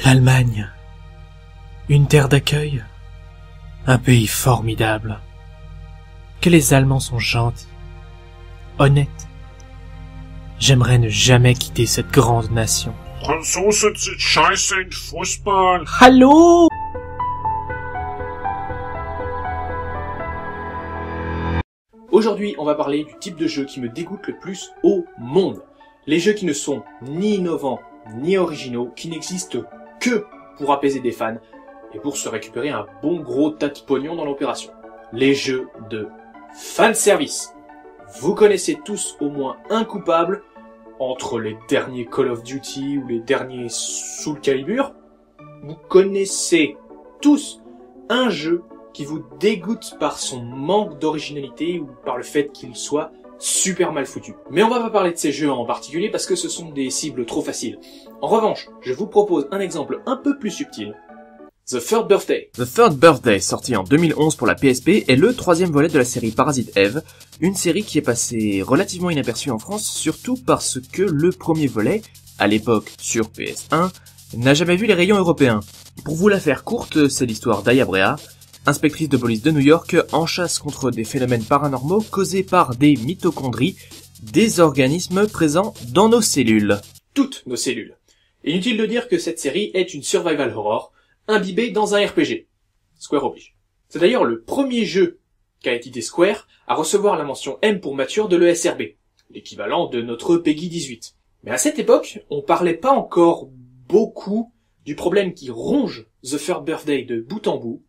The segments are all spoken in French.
L'Allemagne. Une terre d'accueil. Un pays formidable. Que les Allemands sont gentils. Honnêtes. J'aimerais ne jamais quitter cette grande nation. Franzosen sind scheiße in Fußball. Allô? Aujourd'hui, on va parler du type de jeu qui me dégoûte le plus au monde. Les jeux qui ne sont ni innovants, ni originaux, qui n'existent que pour apaiser des fans et pour se récupérer un bon gros tas de pognon dans l'opération. Les jeux de fanservice. Vous connaissez tous au moins un coupable entre les derniers Call of Duty ou les derniers Soul Calibur. Vous connaissez tous un jeu qui vous dégoûte par son manque d'originalité ou par le fait qu'il soit super mal foutu. Mais on va pas parler de ces jeux en particulier parce que ce sont des cibles trop faciles. En revanche, je vous propose un exemple un peu plus subtil. The Third Birthday. The Third Birthday, sorti en 2011 pour la PSP, est le troisième volet de la série Parasite Eve, une série qui est passée relativement inaperçue en France, surtout parce que le premier volet, à l'époque sur PS1, n'a jamais vu les rayons européens. Pour vous la faire courte, c'est l'histoire d'Aya Brea, inspectrice de police de New York, en chasse contre des phénomènes paranormaux causés par des mitochondries, des organismes présents dans nos cellules. Toutes nos cellules. Inutile de dire que cette série est une survival horror, imbibée dans un RPG. Square oblige. C'est d'ailleurs le premier jeu qu'a édité Square à recevoir la mention M pour mature de l'ESRB, l'équivalent de notre PEGI 18. Mais à cette époque, on parlait pas encore beaucoup du problème qui ronge The Third Birthday de bout en bout,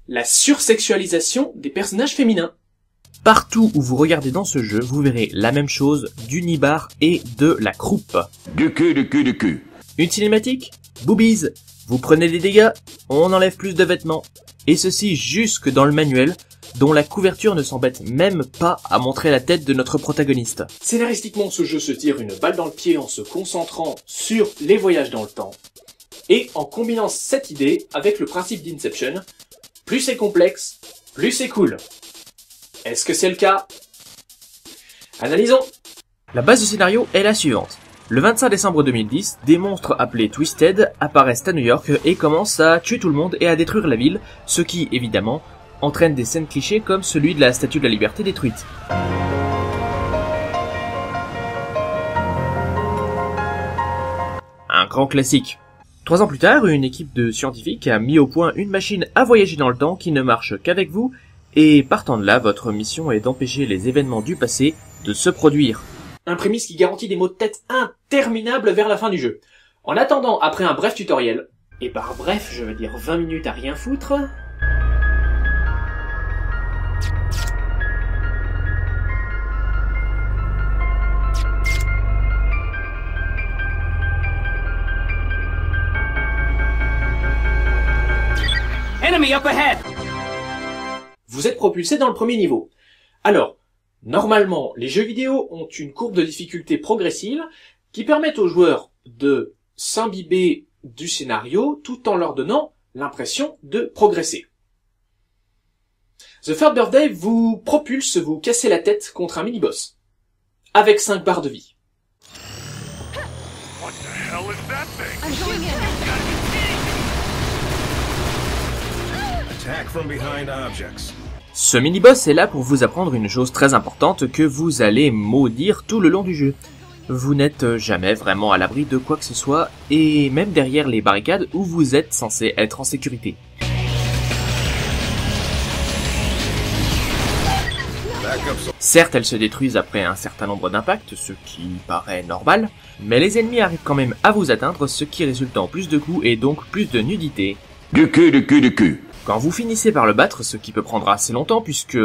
la sursexualisation des personnages féminins. Partout où vous regardez dans ce jeu, vous verrez la même chose du nibar et de la croupe. Du cul, du cul, du cul. Une cinématique? Boobies. Vous prenez des dégâts, on enlève plus de vêtements. Et ceci jusque dans le manuel, dont la couverture ne s'embête même pas à montrer la tête de notre protagoniste. Scénaristiquement, ce jeu se tire une balle dans le pied en se concentrant sur les voyages dans le temps. Et en combinant cette idée avec le principe d'Inception, plus c'est complexe, plus c'est cool. Est-ce que c'est le cas? Analysons. La base du scénario est la suivante. Le 25 décembre 2010, des monstres appelés Twisted apparaissent à New York et commencent à tuer tout le monde et à détruire la ville, ce qui, évidemment, entraîne des scènes clichés comme celui de la Statue de la Liberté détruite. Un grand classique. 3 ans plus tard, une équipe de scientifiques a mis au point une machine à voyager dans le temps qui ne marche qu'avec vous, et partant de là, votre mission est d'empêcher les événements du passé de se produire. Un prémisse qui garantit des maux de tête interminables vers la fin du jeu. En attendant, après un bref tutoriel, et par bref, je veux dire 20 minutes à rien foutre... Enemy up ahead! Vous êtes propulsé dans le premier niveau. Alors, normalement, les jeux vidéo ont une courbe de difficulté progressive qui permettent aux joueurs de s'imbiber du scénario tout en leur donnant l'impression de progresser. The Third Birthday vous propulse, vous cassez la tête contre un mini-boss, avec 5 barres de vie. What the hell is that thing? I'm going in. Attack from behind objects. Ce mini-boss est là pour vous apprendre une chose très importante que vous allez maudire tout le long du jeu. Vous n'êtes jamais vraiment à l'abri de quoi que ce soit, et même derrière les barricades où vous êtes censé être en sécurité. Certes, elles se détruisent après un certain nombre d'impacts, ce qui paraît normal, mais les ennemis arrivent quand même à vous atteindre, ce qui résulte en plus de coups et donc plus de nudité. Du cul, du cul, du cul. Quand vous finissez par le battre, ce qui peut prendre assez longtemps puisque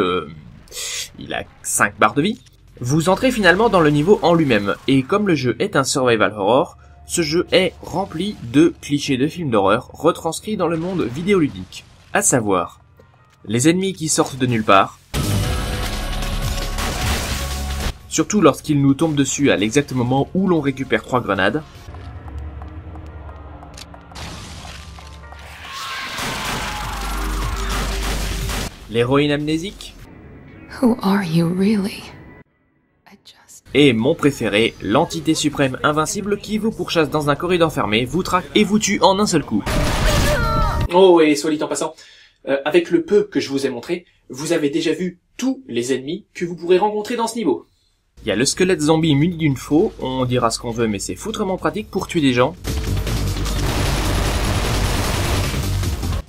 il a 5 barres de vie, vous entrez finalement dans le niveau en lui-même, et comme le jeu est un survival horror, ce jeu est rempli de clichés de films d'horreur retranscrits dans le monde vidéoludique. À savoir, les ennemis qui sortent de nulle part, surtout lorsqu'ils nous tombent dessus à l'exact moment où l'on récupère 3 grenades, l'héroïne amnésique, Who are you really? I just Et mon préféré, l'entité suprême invincible qui vous pourchasse dans un corridor fermé, vous traque et vous tue en un seul coup. Oh, et soit dit en passant, avec le peu que je vous ai montré, vous avez déjà vu tous les ennemis que vous pourrez rencontrer dans ce niveau. Il y a le squelette zombie muni d'une faux, on dira ce qu'on veut mais c'est foutrement pratique pour tuer des gens.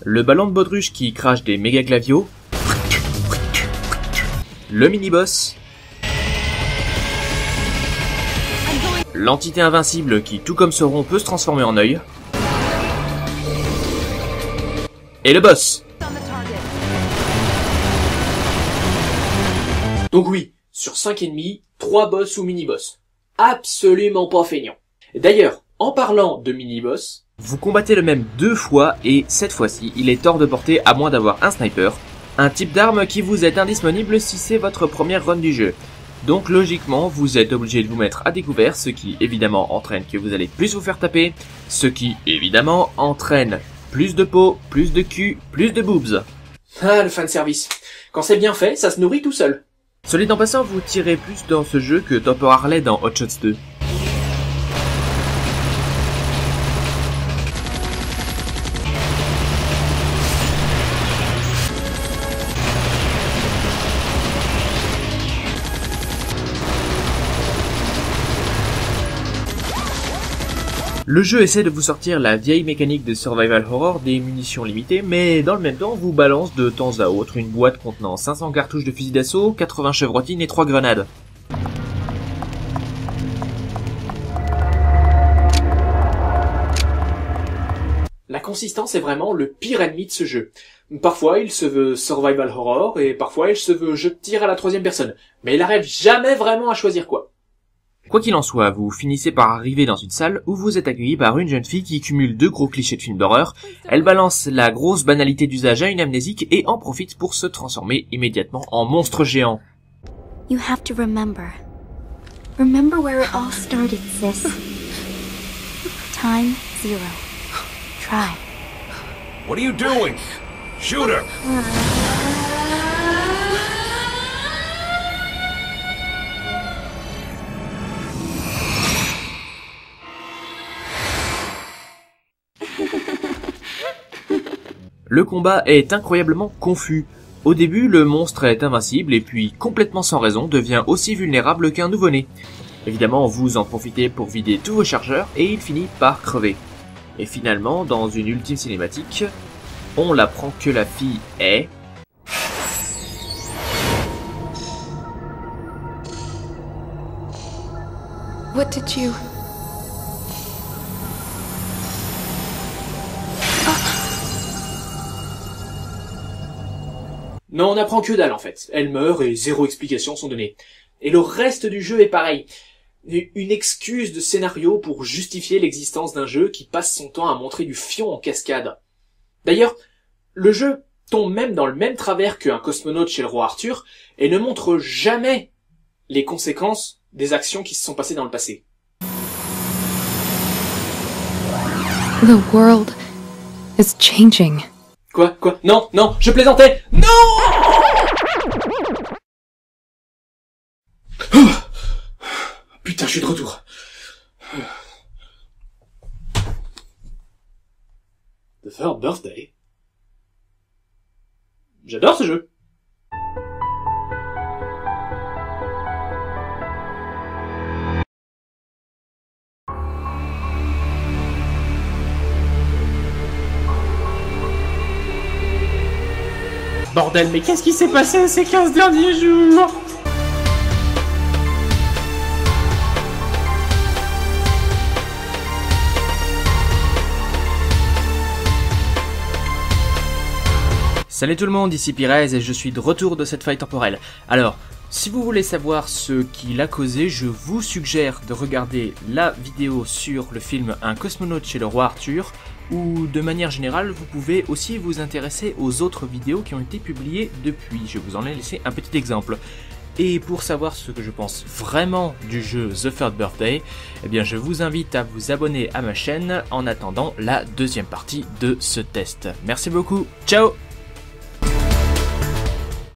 Le ballon de baudruche qui crache des méga clavios. Le mini-boss. L'entité invincible qui, tout comme Sauron, peut se transformer en œil. Et le boss. Donc oui, sur 5 ennemis, 3 boss ou mini-boss. Absolument pas feignant. D'ailleurs, en parlant de mini-boss, vous combattez le même 2 fois et cette fois-ci, il est hors de portée à moins d'avoir un sniper. Un type d'arme qui vous est indisponible si c'est votre première run du jeu. Donc logiquement, vous êtes obligé de vous mettre à découvert, ce qui évidemment entraîne que vous allez plus vous faire taper, ce qui évidemment entraîne plus de peau, plus de cul, plus de boobs. Ah, le fanservice. Quand c'est bien fait, ça se nourrit tout seul. Soit dit en passant, vous tirez plus dans ce jeu que Topper Harley dans Hot Shots 2. Le jeu essaie de vous sortir la vieille mécanique de survival horror des munitions limitées, mais dans le même temps vous balance de temps à autre une boîte contenant 500 cartouches de fusil d'assaut, 80 chevrotines et 3 grenades. La consistance est vraiment le pire ennemi de ce jeu. Parfois il se veut survival horror et parfois il se veut je tire à la troisième personne, mais il arrive jamais vraiment à choisir quoi. Quoi qu'il en soit, vous finissez par arriver dans une salle où vous êtes accueilli par une jeune fille qui cumule 2 gros clichés de films d'horreur. Elle balance la grosse banalité d'usage à une amnésique et en profite pour se transformer immédiatement en monstre géant. You have to remember. Remember where it all started, sis. Time 0. Try. What are you doing? Shoot her! Le combat est incroyablement confus. Au début, le monstre est invincible et puis, complètement sans raison, devient aussi vulnérable qu'un nouveau-né. Évidemment, vous en profitez pour vider tous vos chargeurs et il finit par crever. Et finalement, dans une ultime cinématique, on apprend que la fille est... What did you... Non, on apprend que dalle en fait. Elle meurt et 0 explications sont données. Et le reste du jeu est pareil. Une excuse de scénario pour justifier l'existence d'un jeu qui passe son temps à montrer du fion en cascade. D'ailleurs, le jeu tombe même dans le même travers qu'un cosmonaute chez le roi Arthur et ne montre jamais les conséquences des actions qui se sont passées dans le passé. The world is changing. Quoi? Non, je plaisantais! Non! Putain, je suis de retour. The Third Birthday? J'adore ce jeu. Bordel, mais qu'est-ce qui s'est passé ces 15 derniers jours? Salut tout le monde, ici Pirez et je suis de retour de cette faille temporelle. Alors, si vous voulez savoir ce qui l'a causé, je vous suggère de regarder la vidéo sur le film Un cosmonaute chez le roi Arthur, ou de manière générale, vous pouvez aussi vous intéresser aux autres vidéos qui ont été publiées depuis. Je vous en ai laissé un petit exemple. Et pour savoir ce que je pense vraiment du jeu The Third Birthday, eh bien je vous invite à vous abonner à ma chaîne en attendant la deuxième partie de ce test. Merci beaucoup, ciao!